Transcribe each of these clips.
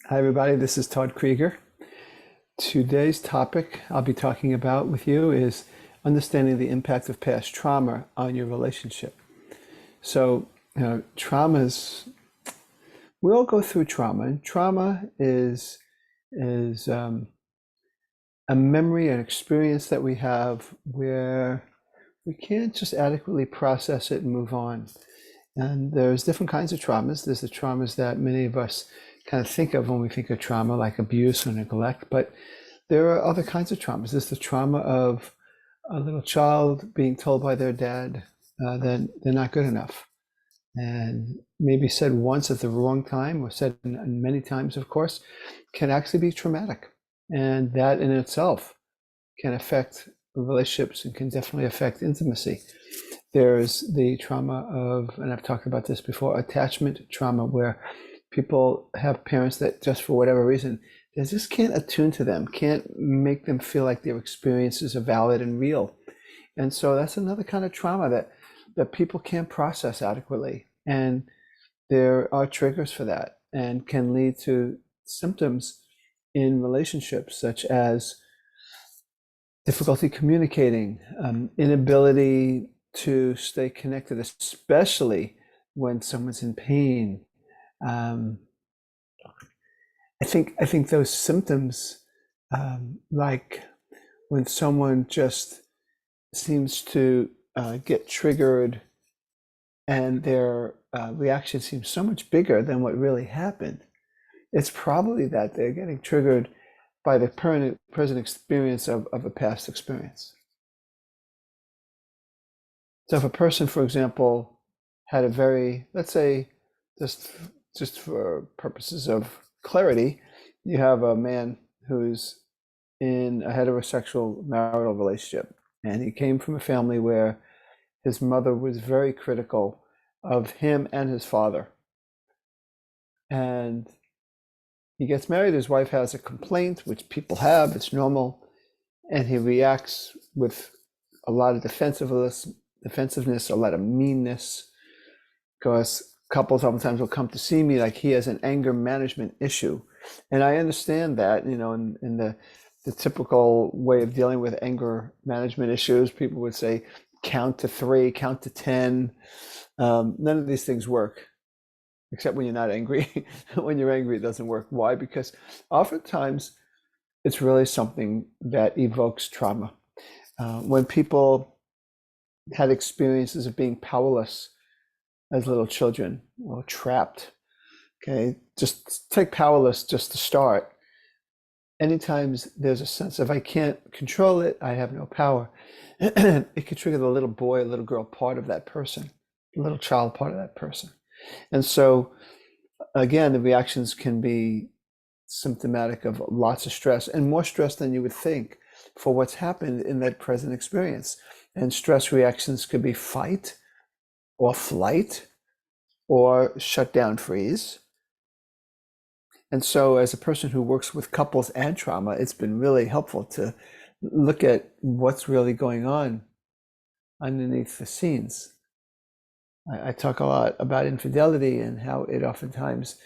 Hi, everybody. This is Todd Creager. Today's topic I'll be talking about with you is understanding the impact of past trauma on your relationship. So, traumas, we all go through trauma, and trauma is a memory and experience that we have where we can't just adequately process it and move on. And there's different kinds of traumas. There's the traumas that many of us kind of think of when we think of trauma, like abuse or neglect. But there are other kinds of traumas. There's the trauma of a little child being told by their dad that they're not good enough, and maybe said once at the wrong time, or said many times, of course, can actually be traumatic. And that in itself can affect relationships and can definitely affect intimacy. There's the trauma of, and I've talked about this before, attachment trauma, where people have parents that just for whatever reason, they just can't attune to them, can't make them feel like their experiences are valid and real. And so that's another kind of trauma that people can't process adequately. And there are triggers for that and can lead to symptoms in relationships such as difficulty communicating, inability to stay connected, especially when someone's in pain. Um, I think those symptoms, like when someone just seems to get triggered and their reaction seems so much bigger than what really happened, it's probably that they're getting triggered by the present experience of a past experience. So if a person, for example, had a very, let's say, just just for purposes of clarity, you have a man who's in a heterosexual marital relationship, and he came from a family where his mother was very critical of him and his father. And he gets married, his wife has a complaint, which people have, it's normal, and he reacts with a lot of defensiveness, a lot of meanness, because couples oftentimes will come to see me like he has an anger management issue. And I understand that, in the typical way of dealing with anger management issues, people would say, count to 3, count to 10. None of these things work, except when you're not angry. When you're angry, it doesn't work. Why? Because oftentimes it's really something that evokes trauma. When people had experiences of being powerless as little children or trapped, okay, just take powerless just to start. Anytime there's a sense of I can't control it, I have no power, it could trigger the little boy, little girl part of that person, little child part of that person. And so, again, the reactions can be symptomatic of lots of stress, and more stress than you would think for what's happened in that present experience. And stress reactions could be fight or flight or shut down freeze. And so as a person who works with couples and trauma, it's been really helpful to look at what's really going on underneath the scenes. I talk a lot about infidelity and how it oftentimes,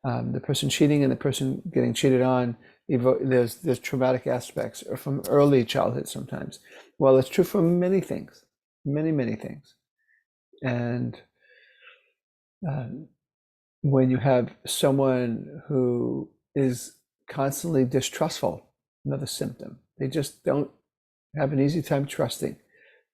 the person cheating and the person getting cheated on, there's traumatic aspects from early childhood sometimes. Well, it's true for many things, many things. And when you have someone who is constantly distrustful, another symptom, they just don't have an easy time trusting.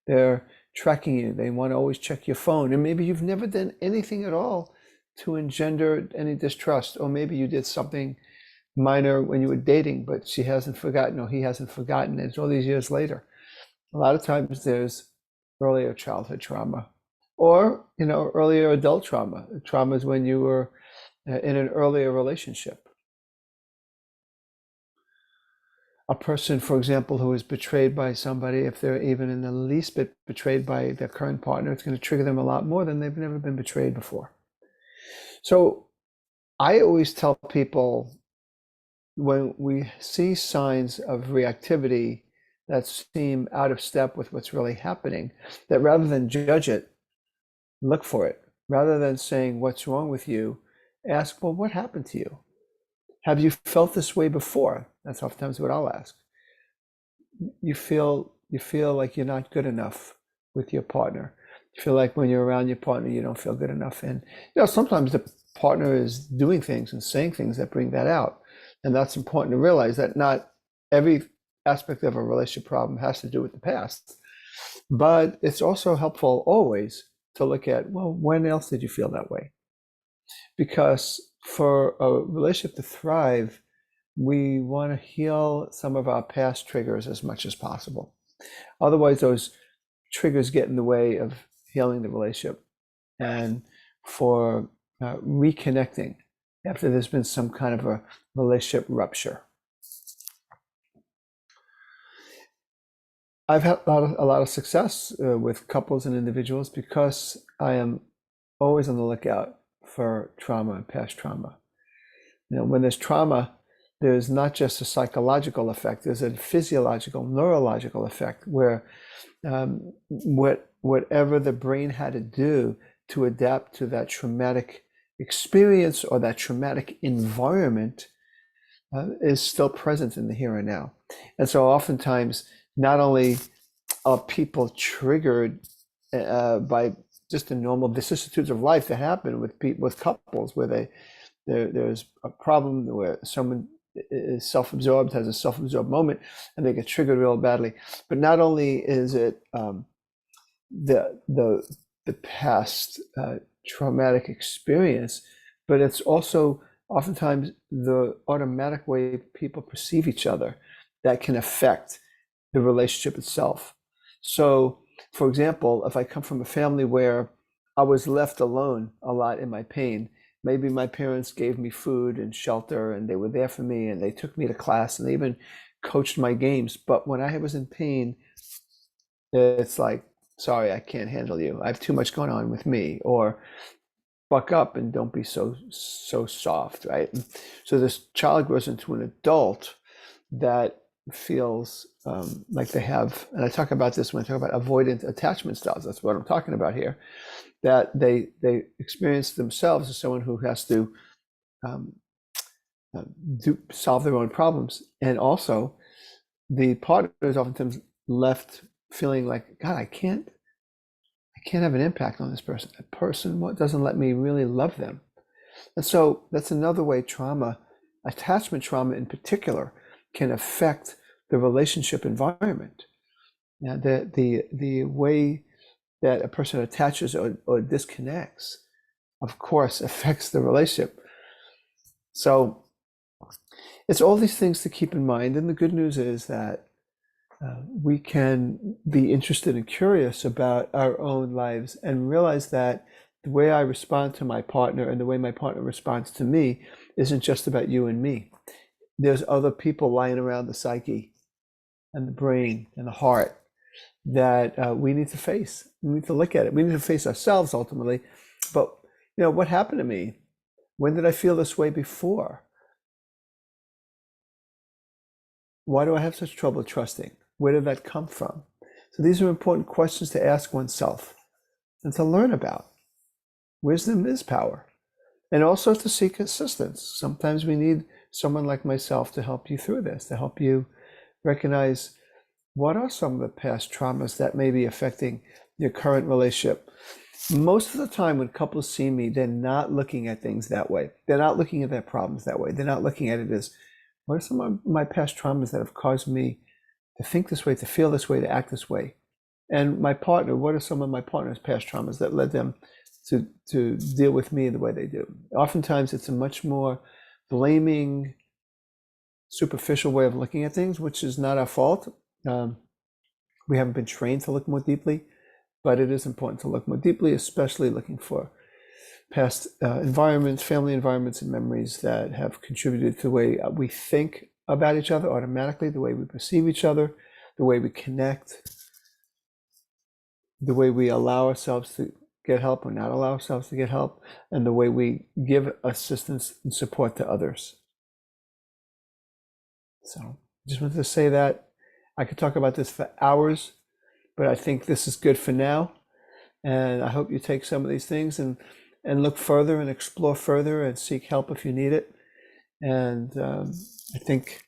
They're tracking you. They want to always check your phone. And maybe you've never done anything at all to engender any distrust. Or maybe you did something minor when you were dating, but she hasn't forgotten or he hasn't forgotten. It's all these years later. A lot of times there's earlier childhood trauma or, earlier adult trauma. Trauma is when you were in an earlier relationship. A person, for example, who is betrayed by somebody, if they're even in the least bit betrayed by their current partner, it's going to trigger them a lot more than they've never been betrayed before. So I always tell people, when we see signs of reactivity that seem out of step with what's really happening, that rather than judge it, look for it. Rather than saying, what's wrong with you? Ask, well, what happened to you? Have you felt this way before? That's oftentimes what I'll ask. You feel like you're not good enough with your partner. You feel like when you're around your partner, you don't feel good enough. And sometimes the partner is doing things and saying things that bring that out. And that's important to realize that not every aspect of a relationship problem has to do with the past. But it's also helpful always to look at, well, when else did you feel that way? Because for a relationship to thrive, we want to heal some of our past triggers as much as possible. Otherwise, those triggers get in the way of healing the relationship and for reconnecting after there's been some kind of a relationship rupture. I've had a lot of success with couples and individuals because I am always on the lookout for trauma and past trauma. When there's trauma, there's not just a psychological effect, there's a physiological, neurological effect where whatever the brain had to do to adapt to that traumatic experience or that traumatic environment is still present in the here and now. And so oftentimes, not only are people triggered by just the normal vicissitudes of life that happen with couples where there's a problem where someone is self-absorbed, has a self-absorbed moment, and they get triggered real badly. But not only is it the past traumatic experience, but it's also oftentimes the automatic way people perceive each other that can affect the relationship itself. So, for example, if I come from a family where I was left alone a lot in my pain, maybe my parents gave me food and shelter and they were there for me and they took me to class and they even coached my games. But when I was in pain, it's like, sorry, I can't handle you. I have too much going on with me. Or buck up and don't be so soft, right? And so this child grows into an adult that feels like they have, and I talk about this when I talk about avoidant attachment styles. That's what I'm talking about here. That they experience themselves as someone who has to solve their own problems, and also the partner is oftentimes left feeling like, God, I can't have an impact on this person. That person doesn't let me really love them. And so that's another way trauma, attachment trauma in particular, can affect the relationship environment. Now, the way that a person attaches or disconnects, of course, affects the relationship. So it's all these things to keep in mind. And the good news is that we can be interested and curious about our own lives and realize that the way I respond to my partner and the way my partner responds to me isn't just about you and me. There's other people lying around the psyche and the brain and the heart that we need to face. We need to look at it. We need to face ourselves ultimately. But what happened to me? When did I feel this way before? Why do I have such trouble trusting? Where did that come from? So these are important questions to ask oneself and to learn about. Wisdom is power. And also to seek assistance. Sometimes we need someone like myself to help you through this, to help you recognize what are some of the past traumas that may be affecting your current relationship. Most of the time when couples see me, they're not looking at things that way. They're not looking at their problems that way. They're not looking at it as, what are some of my past traumas that have caused me to think this way, to feel this way, to act this way? And my partner, what are some of my partner's past traumas that led them to deal with me the way they do? Oftentimes it's a much more blaming, superficial way of looking at things, which is not our fault. We haven't been trained to look more deeply, but it is important to look more deeply, especially looking for past environments, family environments, and memories that have contributed to the way we think about each other automatically, the way we perceive each other, the way we connect, the way we allow ourselves to get help or not allow ourselves to get help, and the way we give assistance and support to others. So I just wanted to say that. I could talk about this for hours, but I think this is good for now. And I hope you take some of these things and look further and explore further and seek help if you need it. And I think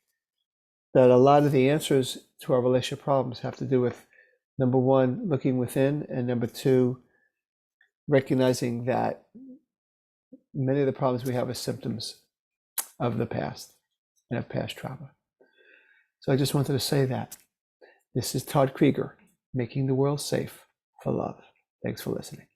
that a lot of the answers to our relationship problems have to do with, number one, looking within, and number two, recognizing that many of the problems we have are symptoms of the past and of past trauma. So I just wanted to say that. This is Todd Creager, making the world safe for love. Thanks for listening.